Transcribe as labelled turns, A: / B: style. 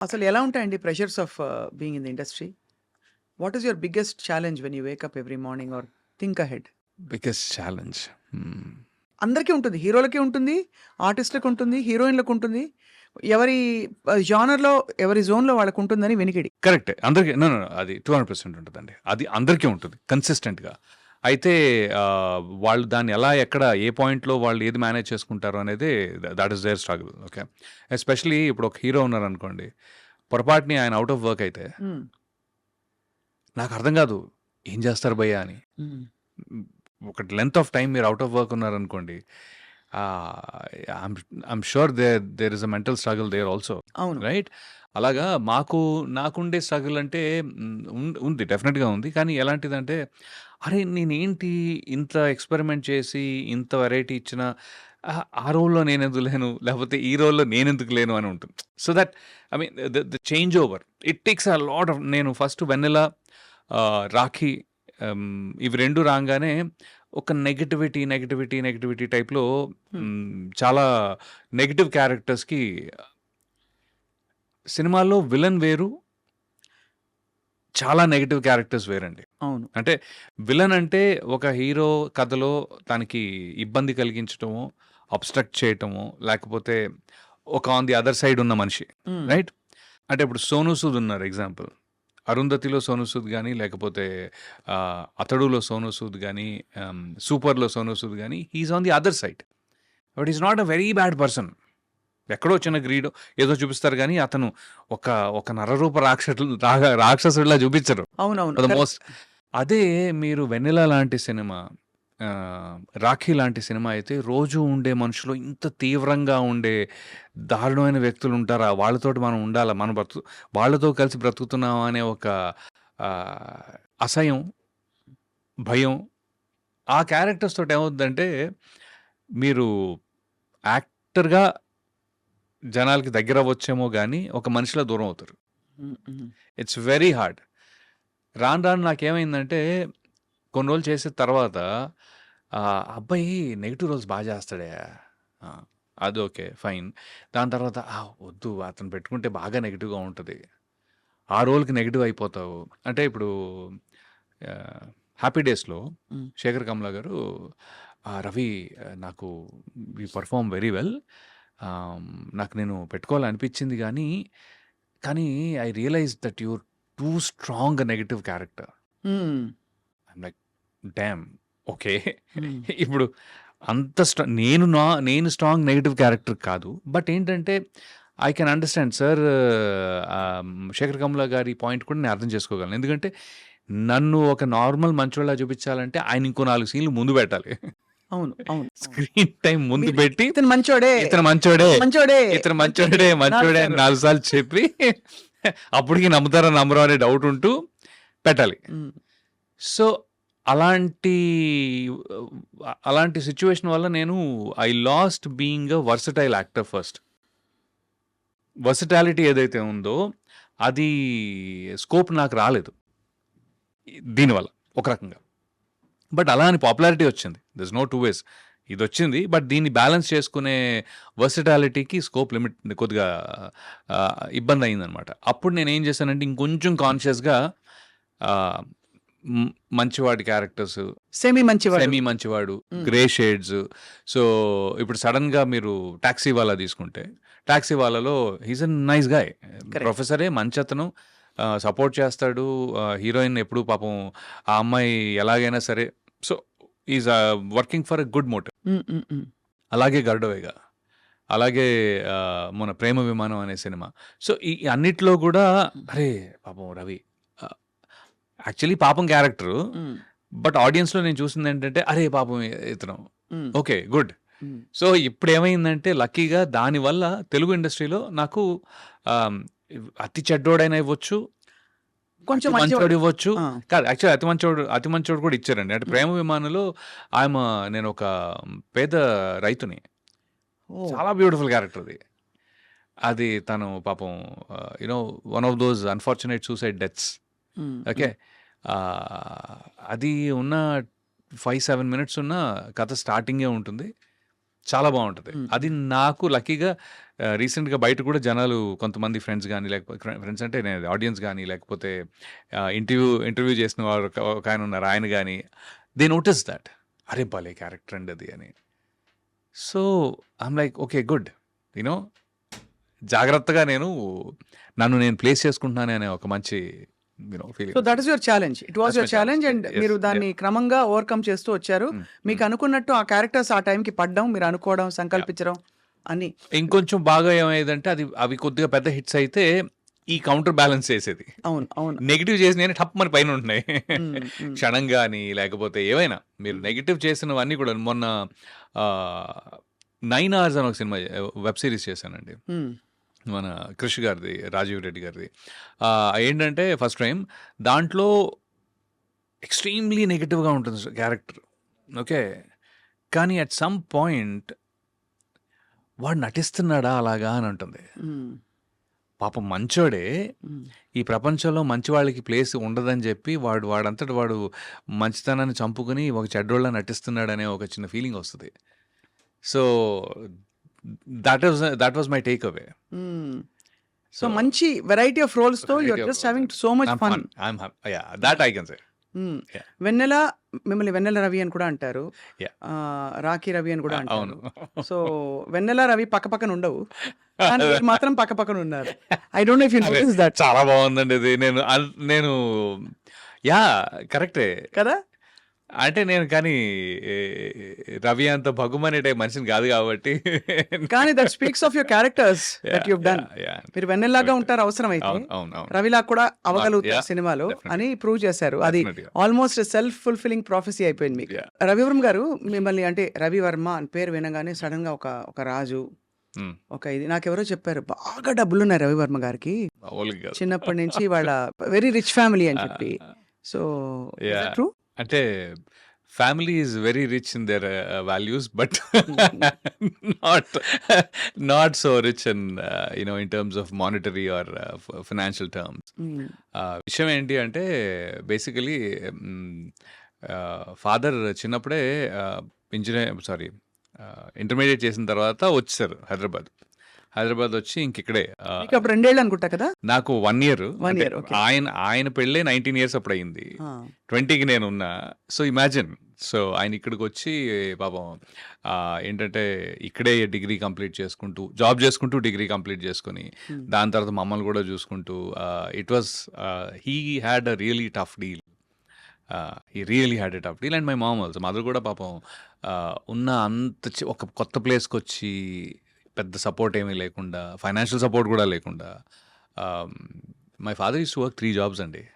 A: అసలు ఎలా ఉంటాయండి pressures of being in the industry? What is your biggest challenge when you wake up every morning or think ahead?
B: Biggest challenge.
A: అందరికీ ఉంటుంది. హీరోలకి ఉంటుంది, ఆర్టిస్ట్‌లకి ఉంటుంది, హీరోయిన్‌లకి ఉంటుంది. ఎవరి జానర్‌లో, ఎవరి జోన్‌లో వాళ్ళకుంటుందని వినికిడి.
B: కరెక్టే. అందరికి నో, నో, నో. అది 200% ఉంటదండి. అది అందరికీ ఉంటుంది కన్సిస్టెంట్‌గా. అయితే వాళ్ళు దాన్ని ఎలా, ఎక్కడ, ఏ పాయింట్‌లో వాళ్ళు ఏది మేనేజ్ చేసుకుంటారు అనేది that is their struggle. Okay. Especially ఇప్పుడు ఒక హీరో ఉన్నారనుకోండి. పొరపాటుని ఆయన ఔట్ ఆఫ్ వర్క్ అయితే
A: హ్మ్.
B: నాకు అర్థం కాదు. ఏం చేస్తారు భయ్యా అని.
A: హ్మ్.
B: ఒక లెంత్ ఆఫ్ టైమ్ మీరు ఔట్ ఆఫ్ వర్క్ ఉన్నారనుకోండి. I'm sure there is a mental struggle there also.
A: అవును.
B: రైట్? అలాగా నాకుండే స్ట్రగుల్ అంటే ఉంది, డెఫినెట్‌గా ఉంది. కానీ ఎలాంటిదంటే, అరే! నేనేంటి ఇంత ఎక్స్‌పెరిమెంట్ చేసి, ఇంత వెరైటీ ఇచ్చినా ఆ రోల్‌లో నేనెందుకు లేను? లేకపోతే ఈ రోల్‌లో నేనెందుకు లేను అని ఉంటుంది. So that I mean the change over it takes a lot of. నేను ఫస్ట్ 'వెన్నెల', 'రాఖీ' ఇవి 2 రాంగానే ఒక నెగటివిటీ టైప్‌లో
A: హ్మ్.
B: చాలా నెగెటివ్ క్యారెక్టర్స్‌కి సినిమాల్లో విలన్ వేరు, చాలా నెగెటివ్ క్యారెక్టర్స్ వేరండి.
A: అవును.
B: అంటే విలన్ అంటే ఒక హీరో కథలో తనకి ఇబ్బంది కలిగించటమో, అబ్స్ట్రక్ట్ చేయటమో, లేకపోతే ఒక ఆన్ ది అదర్ సైడ్ ఉన్న మనిషి.
A: హ్మ్.
B: రైట్? అంటే ఇప్పుడు 'సోనూ సూద్' ఉన్నారు ఎగ్జాంపుల్. 'అరుంధతిలో' 'సోనూ సూద్' గాని, లేకపోతే 'అతడులో' 'సోనూ సూద్' గాని, 'సూపర్‌లో' 'సోనూ సూద్' గాని, he is on the other side. But he is not a very bad person. ఎక్కడో చిన్న గ్రీడో ఏదో చూపిస్తారు గానీ, అతను ఒక ఒక నరరూప రాక్షసుడిలా చూపించరు.
A: అవునవును.
B: For the
A: correct.
B: మోస్ట్. అదే మీరు 'వెన్నెల' లాంటి సినిమా, 'రాఖీ' లాంటి సినిమా అయితే రోజు ఉండే మనుషులు ఇంత తీవ్రంగా ఉండే దారుణమైన వ్యక్తులు ఉంటారా? వాళ్ళతోటి మనం ఉండాలా? మనం వాళ్ళతో కలిసి బ్రతుకుతున్నామా అనే ఒక ఆహ్, అసహ్యం, భయం. ఆ క్యారెక్టర్స్ తోటి ఏమవుద్దంటే, మీరు యాక్టర్‌గా జనాలకి దగ్గరవ్వచ్చేమో గానీ, ఒక మనిషిలా దూరం అవుతారు.
A: హ్మ్. హ్మ్.
B: It's very hard. రాను రాను నాకేమైందంటే, కొన్ని రోజులు చేసిన తర్వాత అబ్బాయి నెగెటివ్ రోల్స్ బా చేస్తాడే. ఆ! అది ఓకే. ఫైన్. దాని తర్వాత వద్దు అతను పెట్టుకుంటే బాగా నెగెటివ్‌గా ఉంటది. ఆ రోల్‌కి నెగెటివ్ అయిపోతావు. అంటే ఇప్పుడు 'హ్యాపీ డేస్‌లో'
A: హ్మ్.
B: శేఖర్ కమ్ల గారు రవి, నాకు యూ పెర్ఫార్మ్ వెరీ వెల్. ఆహ్, నాకు నేను పెట్టుకోవాలనిపించింది గానీ, కానీ I realized that you're too strong negative character.
A: Hmm.
B: I'm like damn! Okay.
A: Hmm.
B: ఇప్పుడు అంత నేను స్ట్రాంగ్ నెగెటివ్ క్యారెక్టర్ కాదు. బట్ ఏంటంటే I can understand sir. Shekhar Kamla గారి పాయింట్ కూడా నేను అర్థం చేసుకోగలను. ఎందుకంటే నన్ను ఒక నార్మల్ మంచోడిలా చూపించాలంటే ఆయన ఇంకో 4 సీన్‌లు ముందు పెట్టాలి.
A: అవును. అవును. అవును.
B: స్క్రీన్ టైమ్ ముందు
A: మీరు
B: పెట్టి
A: ఇతను మంచోడే.
B: ఇతను మంచోడే,
A: మంచోడే.
B: ఇతను
A: మంచోడే.
B: మంచోడే,
A: 4
B: మంచోడే అని
A: సార్లు.
B: 4 సార్లు చెప్పి అప్పటికి నమ్ముతారో నమ్మరో అనే డౌట్ ఉంటూ పెట్టాలి.
A: హ్మ్.
B: సో, అలాంటి అలాంటి సిట్యుయేషన్ వల్ల నేను I last being a versatile actor first. Versatility ఏదైతే ఉందో అది స్కోప్ నాకు రాలేదు దీనివల్ల ఒక రకంగా. బట్ అలా అని పాపులారిటీ వచ్చింది. There is no two ways. ఇదొచ్చింది. బట్ దీన్ని బ్యాలెన్స్ చేసుకునే వర్సటాలిటీకి స్కోప్ లిమిట్ కొద్దిగా ఇబ్బందయిందనమాట. అప్పుడు నేనేం చేశానంటే ఇంకొంచెం కాన్షియస్‌గా ఆహ్, మంచివాడి క్యారెక్టర్స్,
A: సెమీ మంచివాడు.
B: సెమీ మంచివాడు,
A: హ్మ్.
B: Grey shades. సో, ఇప్పుడు సడెన్‌గా మీరు 'టాక్సీవాలా' తీసుకుంటే, 'టాక్సీవాలాలో' he is a nice guy.
A: Correct.
B: ప్రొఫెసరే, మంచతను, సపోర్ట్ చేస్తాడు. హీరోయిన్ ఎప్పుడు పాపం ఆ అమ్మాయి ఎలాగైనా సరే, so, is working for a good motive.
A: Hmm. Hmm. హ్మ్.
B: అలాగే 'గరుడవేగ', అలాగే మొన్న 'ప్రేమ విమానం' అనే సినిమా. సో, ఈ అన్నిట్లో గూడా అరే! పాపం రవి ఆహ్, యాక్చువల్లీ పాపం క్యారెక్టరు.
A: హ్మ్.
B: బట్ ఆడియన్స్‌లో నేను చూసిందేంటంటే, అరే! పాపం ఇతను
A: హ్మ్.
B: ఓకే. గుడ్.
A: హ్మ్.
B: సో, ఇప్పుడేమైందంటే లక్కీగా దానివల్ల తెలుగు ఇండస్ట్రీలో నాకు ఆహ్, అతి చెడ్డోడైనా ఇవ్వచ్చు,
A: కొంచెం
B: అతి
A: మంచివాడు.
B: మంచోడివ్వచ్చు.
A: ఆ!
B: కాదు, యాక్చువల్లీ అతి మంచోడు కూడా ఇచ్చారండి. అంటే
A: హ్మ్.
B: 'ప్రేమ విమానంలో' నేనొక పేద రైతుని.
A: ఓహ్!
B: చాలా బ్యూటిఫుల్ క్యారెక్టర్ అది. అది తను పాపం you know one of those unfortunate suicide deaths.
A: హ్మ్.
B: ఓకే.
A: హ్మ్.
B: అది ఉన్న 5, 7 మినిట్స్ ఉన్న కథ స్టార్టింగే ఉంటుంది. చాలా బావుంటది.
A: హ్మ్.
B: అది నాకు లక్కీగా రీసెంట్‌గా బయట కూడా జనాలు కొంతమంది ఫ్రెండ్స్ గాని, లేకపోతే ఫ్రెండ్స్ అంటే నేను ఆడియన్స్ గాని, లేకపోతే ఇంటర్వ్యూ చేసిన వారు ఒకాయన ఉన్నారు. ఆయన గాని దే నోటీస్ థట్. అరే! భలే క్యారెక్టర్ అండి అది అని. So, I'm like okay. Good. You know జాగ్రత్తగా నన్ను నేను ప్లేస్ చేసుకుంటున్నాను అనే ఒక మంచి
A: సో
B: ఫీలింగ్
A: దట్
B: వస్తుంది.
A: Is your challenge. It was
B: that's my
A: your
B: challenge.
A: Challenge and
B: yes.
A: మీరు
B: యెస్.
A: దాన్ని క్రమంగా ఓవర్‌కమ్ చేస్తూ వచ్చారు.
B: హ్మ్.
A: మీకు
B: హ్మ్.
A: అనుకున్నట్టు ఆ క్యారెక్టర్స్ ఆ టైంకి పడ్డం, మీరు అనుకోవడం,
B: యాహ్!
A: సంకల్పించడం అన్నీ.
B: ఇంకొంచెం బాగా ఏమయ్యేదంటే అవి కొద్దిగా పెద్ద హిట్స్ అయితే ఈ కౌంటర్ బ్యాలెన్స్ చేసేది.
A: అవును. అవును.
B: నెగెటివ్ చేసినయన్ని టప్‌మని పైన ఉంటున్నాయి.
A: హ్మ్. హ్మ్.
B: క్షణం గాని, లేకపోతే ఏవైనా మీరు
A: హ్మ్.
B: నెగెటివ్ చేసినవన్నీ కూడా మొన్న 9 అవర్స్ అని ఒక సినిమా వెబ్ సీరీస్ చేశానండి.
A: హ్మ్.
B: మన 'క్రిష్' గారిది, 'రాజీవ్ రెడ్డి' గారిది. ఏంటంటే ఫస్ట్ టైమ్ దాంట్లో ఎక్స్‌ట్రీమ్‌లీ నెగెటివ్‌గా ఉంటుంది క్యారెక్టర్. ఓకే. కానీ అట్ సమ్ పాయింట్ వాడు నటిస్తున్నాడా అలాగా అని ఉంటుంది.
A: హ్మ్.
B: పాపం మంచోడే.
A: హ్మ్.
B: ఈ ప్రపంచంలో మంచి వాళ్ళకి ప్లేస్ ఉండదని చెప్పి వాడంతట వాడు మంచితనాన్ని చంపుకొని ఒక చెడ్డోళ్ళ నటిస్తున్నాడనే ఒక చిన్న ఫీలింగ్ వస్తది. So, that was my take away.
A: Hmm. So
B: so,
A: మంచి వెరైటీ ఆఫ్ రోల్స్‌తో you
B: variety
A: are
B: of
A: just
B: roles
A: having
B: అండి.
A: So much
B: I'm
A: fun.
B: Fun. Yeah! That I can say.
A: Hmm.
B: Yeah!
A: వెన్నెల మిమ్మల్ని వెన్నెల రవి అని కూడా అంటారు.
B: Yeah!
A: Rakhi Ravi అని కూడా
B: అవును.
A: అంటారు. సో వెన్నెల, రవి పక్కపక్కన ఉండవు. కానీ మీరు మాత్రం పక్కపక్కన ఉన్నారు. I don't know if you
B: అదే
A: నోటీస్ దట్.
B: చాలా బావుందండి ఇది. నేను యాహ్! కరెక్టే.
A: కదా!
B: అంటే నేను కానీ ఏ రవి అంత భగ్గుమనే టైప్ మనిషిని కాదు కాబట్టి
A: కానీ that speaks of your characters that
B: yeah!
A: You have done.
B: Yeah! Yeah!
A: మీరు వెన్నెల్లాగా
B: కరెక్ట్.
A: ఉంటారు అవసరమైతే.
B: అవును. అవును. అవును.
A: రవిలాగా కూడా అవ్వగలుగుతారు
B: యాహ్!
A: సినిమాలో
B: డెఫినెట్‌గా.
A: అని ప్రూవ్ చేశారు. అది
B: డెఫినెట్‌గా.
A: ఆల్మోస్ట్ సెల్ఫ్ ఫుల్‌ఫిల్లింగ్ ప్రొఫెసీ అయిపోయింది మీకు.
B: యాహ్!
A: రవివర్మ గారు మిమ్మల్ని అంటే రవివర్మ అని పేరు వినగానే సడెన్‌గా ఒక రాజు,
B: హ్మ్.
A: ఒక ఇది నాకెవరో చెప్పారు. బాగా డబ్బులున్నాయి రవివర్మ గారికి.
B: మామూలుగా కాదు.
A: చిన్నప్పటి నుంచి వాళ్ళ వెరీ రిచ్ ఫ్యామిలీ అని చెప్పి. So is that
B: yeah!
A: True?
B: అంటే family is very rich in their values but not not so rich in terms of monetary or financial terms.
A: Hmm.
B: విషయం ఏంటి అంటే బేసికలీ ఫాదర్ చిన్నప్పుడే ఇంటర్మీడియేట్ చేసిన తర్వాత వచ్చేసారు హైదరాబాద్. హైదరాబాద్ వచ్చి ఇంకిక్కడే
A: మీకు అప్పుడు 2 ఏళ్ళు అనుకుంటా కదా?
B: నాకు 1 ఇయర్
A: 1
B: అంటే
A: ఇయర్. ఓకే.
B: ఆయన పెళ్ళే 19 ఇయర్స్ అప్పుడయింది.
A: ఆ!
B: 20కి నేనున్నా. So, imagine. సో, ఆయన ఇక్కడికొచ్చి పాపం ఏంటంటే ఇక్కడే డిగ్రీ కంప్లీట్ చేసుకుంటూ, జాబ్ చేసుకుంటూ డిగ్రీ కంప్లీట్ చేసుకొని,
A: హ్మ్.
B: దాని తర్వాత మమ్మల్ని కూడా చూసుకుంటూ it was he had a really tough deal. He really had a tough deal and my mom also. Mother కూడా పాపం ఉన్న అంత ఒక కొత్త ప్లేస్‌కొచ్చి పెద్ద సపోర్ట్ ఏమీ లేకుండా, ఫైనాన్షియల్ సపోర్ట్ కూడా లేకుండా my father used to work 3 jobs అండి.